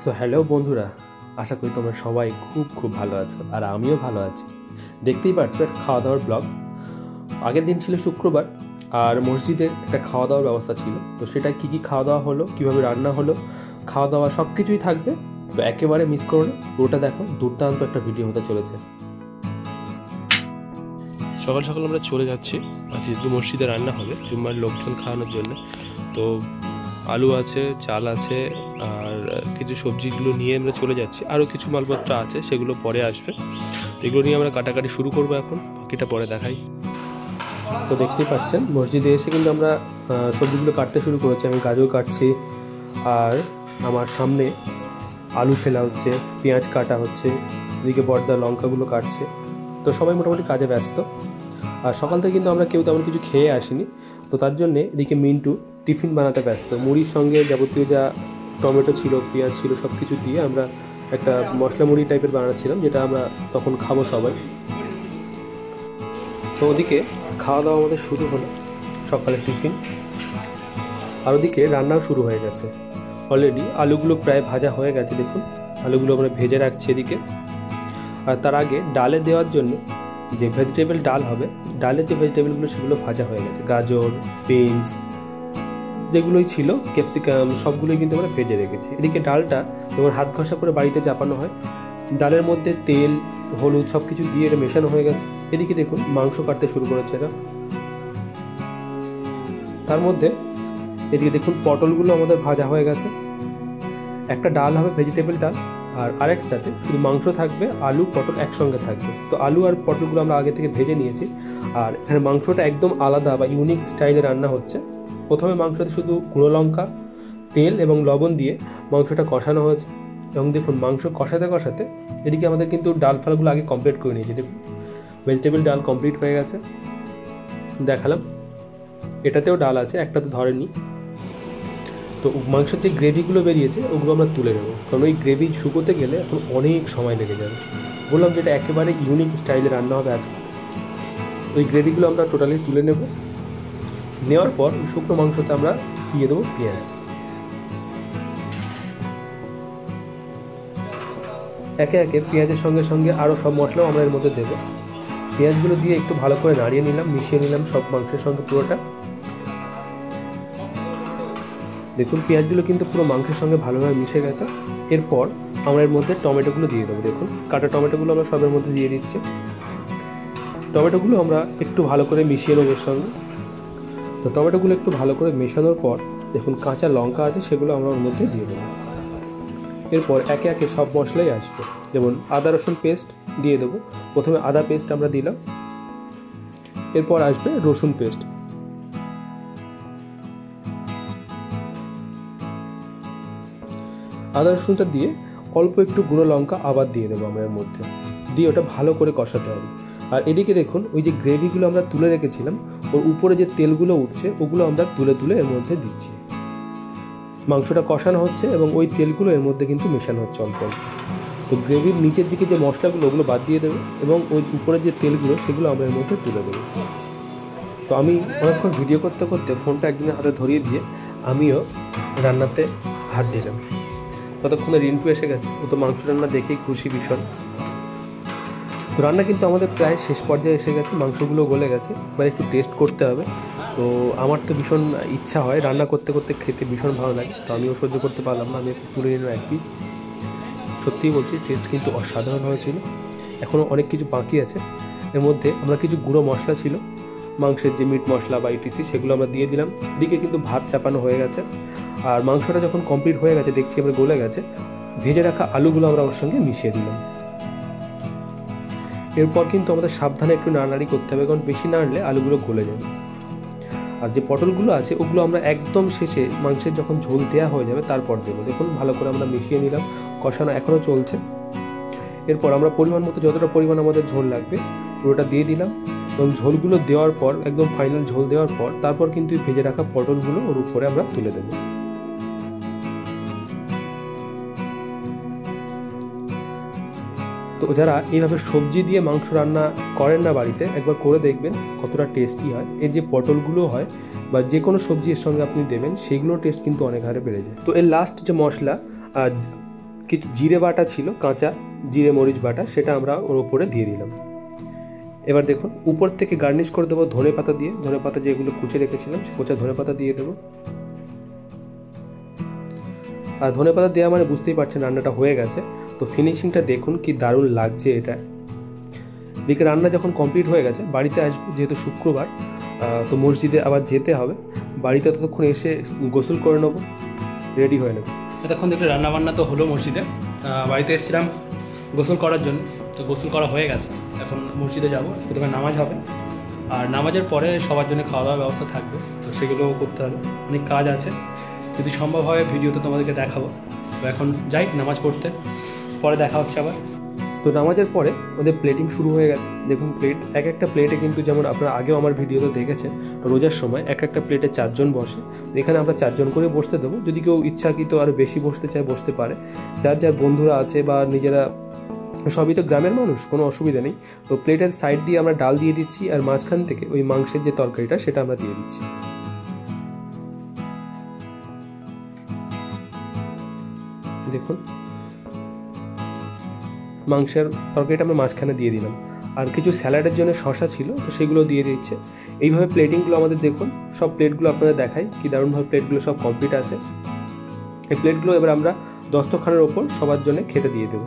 So hello বন্ধুরা, আশা করি তোমরা সবাই খুব ভালো আছো আর আমিও ভালো আছি। দেখতেই পাচ্ছ একটা খাওয়া দাওয়ার ব্লগ। আগের দিন ছিল শুক্রবার আর মসজিদে একটা খাওয়া দাওয়ার ব্যবস্থা ছিল, তো সেটা কী খাওয়া দাওয়া হলো, কীভাবে রান্না হলো, খাওয়া দাওয়া সব কিছুই থাকবে। তো একেবারে মিস করো না, ওটা দেখো, দুর্দান্ত একটা ভিডিও হতে চলেছে। সকাল সকাল আমরা চলে যাচ্ছি, যেহেতু মসজিদে রান্না হবে জুম্মার লোকজন খাওয়ানোর জন্য। তো আলু আছে, চাল আছে আর কিছু সবজিগুলো নিয়ে আমরা চলে যাচ্ছি। আরও কিছু মালপত্র আছে, সেগুলো পরে আসবে। তো এগুলো নিয়ে আমরা কাটাকাটি শুরু করবো এখন, বাকিটা পরে দেখাই। তো দেখতেই পাচ্ছেন মসজিদে এসে কিন্তু আমরা সবজিগুলো কাটতে শুরু করেছি। আমি গাজর কাটছি আর আমার সামনে আলু ছেলা হচ্ছে, পেঁয়াজ কাটা হচ্ছে, এদিকে বর্দা লঙ্কাগুলো কাটছে। তো সবাই মোটামুটি কাজে ব্যস্ত। আর সকাল থেকে কিন্তু আমরা কেউ তেমন কিছু খেয়ে আসিনি, তো তার জন্যে এদিকে মিন্টু টিফিন বানাতে ব্যস্ত। মুড়ির সঙ্গে যাবতীয় যা টমেটো ছিল, পেঁয়াজ ছিল, সব কিছু দিয়ে আমরা একটা মশলা মুড়ি টাইপের বানাচ্ছিলাম, যেটা আমরা তখন খাবো সবাই। তো ওদিকে খাওয়া দাওয়া আমাদের শুরু হলো, সকালের টিফিন। আর ওদিকে রান্নাও শুরু হয়ে গেছে অলরেডি। আলুগুলো প্রায় ভাজা হয়ে গেছে, দেখুন আলুগুলো আমরা ভেজে রাখছি এদিকে। আর তার আগে ডালে দেওয়ার জন্য যে ভেজিটেবল ডাল হবে, ডালের যে ভেজিটেবলগুলো সেগুলো ভাজা হয়ে গেছে। গাজর, বিনস যেগুলোই ছিল, ক্যাপসিকাম, সবগুলোই কিন্তু আমরা ভেজে রেখেছি। এদিকে ডালটা যেমন হাত ঘষা করে বাড়িতে চাপানো হয়, ডালের মধ্যে তেল, হলুদ সব কিছু দিয়ে এটা মেশানো হয়ে গেছে। এদিকে দেখুন মাংস কাটতে শুরু করেছে এরা। তার মধ্যে এদিকে দেখুন পটলগুলো আমাদের ভাজা হয়ে গেছে। একটা ডাল হবে ভেজিটেবল ডাল, আর আরেকটাতে শুধু মাংস থাকবে, আলু পটল একসঙ্গে থাকবে। তো আলু আর পটলগুলো আমরা আগে থেকে ভেজে নিয়েছি। আর এখানে মাংসটা একদম আলাদা বা ইউনিক স্টাইলে রান্না হচ্ছে। প্রথমে মাংসতে শুধু গুঁড়ো লঙ্কা, তেল এবং লবণ দিয়ে মাংসটা কষানো হয়েছে। এবং দেখুন মাংস কষাতে কষাতে এদিকে আমাদের কিন্তু ডাল ফালগুলো আগে কমপ্লিট করে নিয়েছি। দেখুন ভেজিটেবল ডাল কমপ্লিট হয়ে গেছে, দেখালাম। এটাতেও ডাল আছে, একটা তো ধরেনি। তো মাংসের যে গ্রেভিগুলো বেরিয়েছে ওগুলো আমরা তুলে নেবো, কারণ ওই গ্রেভি শুকোতে গেলে এখন অনেক সময় লেগে যাবে। বললাম যেটা একেবারে ইউনিক স্টাইলে রান্না হবে আজকে। ওই গ্রেভিগুলো আমরা টোটালি তুলে নেব। নেওয়ার পর শুকনো মাংসতে আমরা দিয়ে দেবো পেঁয়াজ। একে একে পেঁয়াজের সঙ্গে সঙ্গে আরও সব মশলাও আমরা এর মধ্যে দেবো। পেঁয়াজগুলো দিয়ে একটু ভালো করে নাড়িয়ে নিলাম, মিশিয়ে নিলাম সব মাংসের সঙ্গে পুরোটা। দেখুন পেঁয়াজগুলো কিন্তু পুরো মাংসের সঙ্গে ভালোভাবে মিশে গেছে। এরপর আমরা এর মধ্যে টমেটোগুলো দিয়ে দেবো। দেখুন কাটা টমেটোগুলো আমরা সবের মধ্যে দিয়ে দিচ্ছি। টমেটোগুলো আমরা একটু ভালো করে মিশিয়ে নেবো এর সঙ্গে। তো টমেটোগুলো একটু ভালো করে মেশানোর পর দেখুন কাঁচা লঙ্কা আছে, সেগুলো আমরা ওর মধ্যে দিয়ে দেবো। এরপর একে একে সব মশলাই আসবে, যেমন আদা রসুন পেস্ট দিয়ে দেবো। প্রথমে আদা পেস্ট আমরা দিলাম, এরপর আসবে রসুন পেস্ট। আদা রসুনটা দিয়ে অল্প একটু গুঁড়ো লঙ্কা আবার দিয়ে দেবো আমরা এর মধ্যে, দিয়ে ওটা ভালো করে কষাতে হবে। আর এদিকে দেখুন ওই যে গ্রেভিগুলো আমরা তুলে রেখেছিলাম, ওর উপরে যে তেলগুলো উঠছে ওগুলো আমরা তুলে তুলে এর মধ্যে দিচ্ছি। মাংসটা কষানো হচ্ছে এবং ওই তেলগুলো এর মধ্যে কিন্তু মেশানো হচ্ছে অল্প অল্প। তো গ্রেভির নিচের দিকে যে মশলাগুলো ওগুলো বাদ দিয়ে দেবো এবং ওই উপরে যে তেলগুলো সেগুলো আমরা এর মধ্যে তুলে দেবো। তো আমি অনেকক্ষণ ভিডিও করতে করতে ফোনটা একদিনের হাতে ধরিয়ে দিয়ে আমিও রান্নাতে হাত দিলাম। ততক্ষণে রিন্টু এসে গেছে, ও তো মাংস রান্না দেখেই খুশি ভীষণ। তো রান্না কিন্তু আমাদের প্রায় শেষ পর্যায়ে এসে গেছে, মাংসগুলো গলে গেছে, এবার একটু টেস্ট করতে হবে। তো আমার তো ভীষণ ইচ্ছা হয় রান্না করতে করতে খেতে, ভীষণ ভালো লাগে। তো আমিও সহ্য করতে পারলাম না, আমি একটু তুলে নিলাম এক পিস। সত্যিই বলছি টেস্ট কিন্তু অসাধারণ হয়েছিল। এখনও অনেক কিছু বাকি আছে। এর মধ্যে আমরা কিছু গুঁড়ো মশলা ছিল, মাংসের যে মিট মশলা বা ইটিসি, সেগুলো আমরা দিয়ে দিলাম। দিকে কিন্তু ভাত চাপানো হয়ে গেছে। আর মাংসটা যখন কমপ্লিট হয়ে গেছে, দেখছি আমরা গলে গেছে, ভেজে রাখা আলুগুলো আমরা ওর সঙ্গে মিশিয়ে দিলাম। এরপর কিন্তু আমাদের সাবধানে একটু নাড়ানাড়ি করতে হবে, কারণ বেশি নাড়লে আলুগুলো গলে যাবে। আর যে পটলগুলো আছে ওগুলো আমরা একদম শেষে মাংসের যখন ঝোল দেওয়া হয়ে যাবে তারপর দেবো। দেখুন ভালো করে আমরা মিশিয়ে নিলাম, কষানো এখনও চলছে। এরপর আমরা পরিমাণ মতো যতটা পরিমাণ আমাদের ঝোল লাগবে পুরোটা দিয়ে দিলাম, এবং ঝোলগুলো দেওয়ার পর একদম ফাইনাল ঝোল দেওয়ার পর তারপর কিন্তু ভেজে রাখা পটলগুলো ওর উপরে আমরা তুলে দেবো। তো যারা এইভাবে সবজি দিয়ে মাংস রান্না করেন না বাড়িতে, একবার করে দেখবেন কতটা টেস্টি হয়। এর যে পটলগুলো হয় বা যে কোনো সবজির সঙ্গে আপনি দেবেন, সেইগুলোর টেস্ট কিন্তু অনেক হারে বেড়ে যায়। তো এর লাস্ট যে মশলা কিছু জিরে বাটা ছিল, কাঁচা জিরে মরিচ বাটা, সেটা আমরা ওর উপরে দিয়ে দিলাম। এবার দেখুন উপর থেকে গার্নিশ করে দেবো ধনে পাতা দিয়ে। ধনে পাতা যেগুলো কুচে রেখেছিলাম সে কোচা ধনে পাতা দিয়ে দেবো। আর ধনে পাতা দেওয়া মানে বুঝতেই পারছেন রান্নাটা হয়ে গেছে। তো ফিনিশিংটা দেখুন কি দারুণ লাগছে এটা। দিকে রান্না যখন কমপ্লিট হয়ে গেছে বাড়িতে আসবো, যেহেতু শুক্রবার তো মসজিদে আবার যেতে হবে। বাড়িতে ততক্ষণ এসে গোসল করে নেবো, রেডি হয়ে নেবো। এতক্ষণ দেখলে রান্নাবান্না তো হলো মসজিদে, বাড়িতে এসেছিলাম গোসল করার জন্য। তো গোসল করা হয়ে গেছে, এখন মসজিদে যাব, প্রথমে নামাজ হবে, আর নামাজের পরে সবার জন্য খাওয়া দাওয়ার ব্যবস্থা থাকবে। তো সেগুলোও করতে হবে, অনেক কাজ আছে, যদি সম্ভব হয় ভিডিওতে তোমাদেরকে দেখাবো। তো এখন যাই নামাজ পড়তে, পরে দেখা হচ্ছে আবার। তো নামাজের পরে ওদের প্লেটিং শুরু হয়ে গেছে। দেখুন প্লেট, এক একটা প্লেটে কিন্তু যেমন আপনারা আগেও আমার ভিডিওতে দেখেছেন রোজার সময় এক একটা প্লেটে 4 জন বসে। এখানে আমরা 4 জন করে বসতে দেবো, যদি কেউ ইচ্ছাকৃত আরও বেশি বসতে চায় বসতে পারে। যার যার বন্ধুরা আছে বা নিজেরা, সবই তো গ্রামের মানুষ, কোনো অসুবিধা নেই। তো প্লেটের সাইড দিয়ে আমরা ডাল দিয়ে দিচ্ছি, আর মাঝখান থেকে ওই মাংসের যে তরকারিটা সেটা আমরা দিয়ে দিচ্ছি। দেখুন মাংসের তরকারিটা আমরা মাঝখানে দিয়ে দিলাম, আর কিছু স্যালাডের জন্য শসা ছিল তো সেগুলো দিয়ে দিচ্ছে। এইভাবে প্লেটিংগুলো আমাদের দেখুন, সব প্লেটগুলো আপনাদের দেখাই কি দারুণভাবে প্লেটগুলো সব কমপ্লিট আছে। এই প্লেটগুলো এবার আমরা দস্তরখানের ওপর সবার জন্য খেতে দিয়ে দেবো।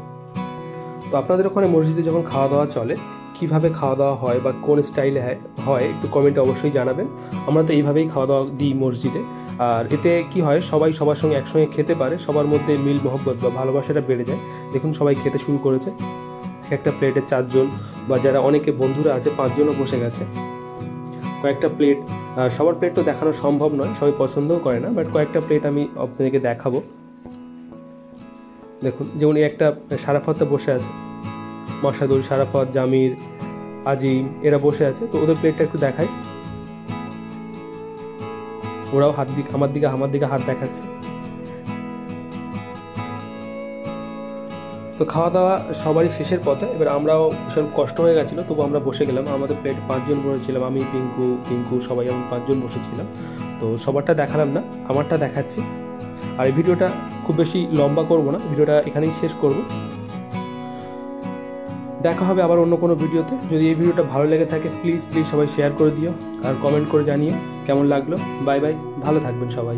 তো আপনাদের ওখানে মসজিদে যখন খাওয়া দাওয়া চলে কীভাবে খাওয়া দাওয়া হয় বা কোন স্টাইলে হয় একটু কমেন্টে অবশ্যই জানাবেন। আমরা তো এইভাবেই খাওয়া দাওয়া দিই মসজিদে। আর এতে কি হয়, সবাই সবার সঙ্গে একসঙ্গে খেতে পারে, সবার মধ্যে মিল মহব্বত বা ভালোবাসাটা বেড়ে যায়। দেখুন সবাই খেতে শুরু করেছে, একটা প্লেটে 4 জন, বা যারা অনেকে বন্ধুরা আছে 5 জনও বসে গেছে। কয়েকটা প্লেট, সবার প্লেট তো দেখানো সম্ভব নয়, সবাই পছন্দও করে না, বাট কয়েকটা প্লেট আমি আপনাদেরকে দেখাবো। দেখুন যেমন এই একটা সারাফতটা বসে আছে, মশাদুল, সারাফত, জামির, আজিম, এরা বসে আছে। তো ওদের প্লেটটা একটু দেখাই। ওরাও আমার দিকে হাত দেখাচ্ছে। তো খাওয়া দাওয়া সবারই শেষের পথে, এবার আমরাও ভীষণ কষ্ট হয়ে গেছিলো, তবু আমরা বসে গেলাম। আমাদের প্লেট 5 জন বসেছিলাম, আমি, পিঙ্কু সবাই আমি 5 জন বসেছিলাম। তো সবারটা দেখালাম না, আমারটা দেখাচ্ছি। আর এই ভিডিওটা খুব বেশি লম্বা করব না, ভিডিওটা এখানেই শেষ করব। দেখা হবে আবার অন্য কোনো ভিডিওতে। যদি এই ভিডিওটা ভালো লেগে থাকে প্লিজ সবাই শেয়ার করে দিও, আর কমেন্ট করে জানিও কেমন লাগলো। বাই বাই, ভালো থাকবেন সবাই।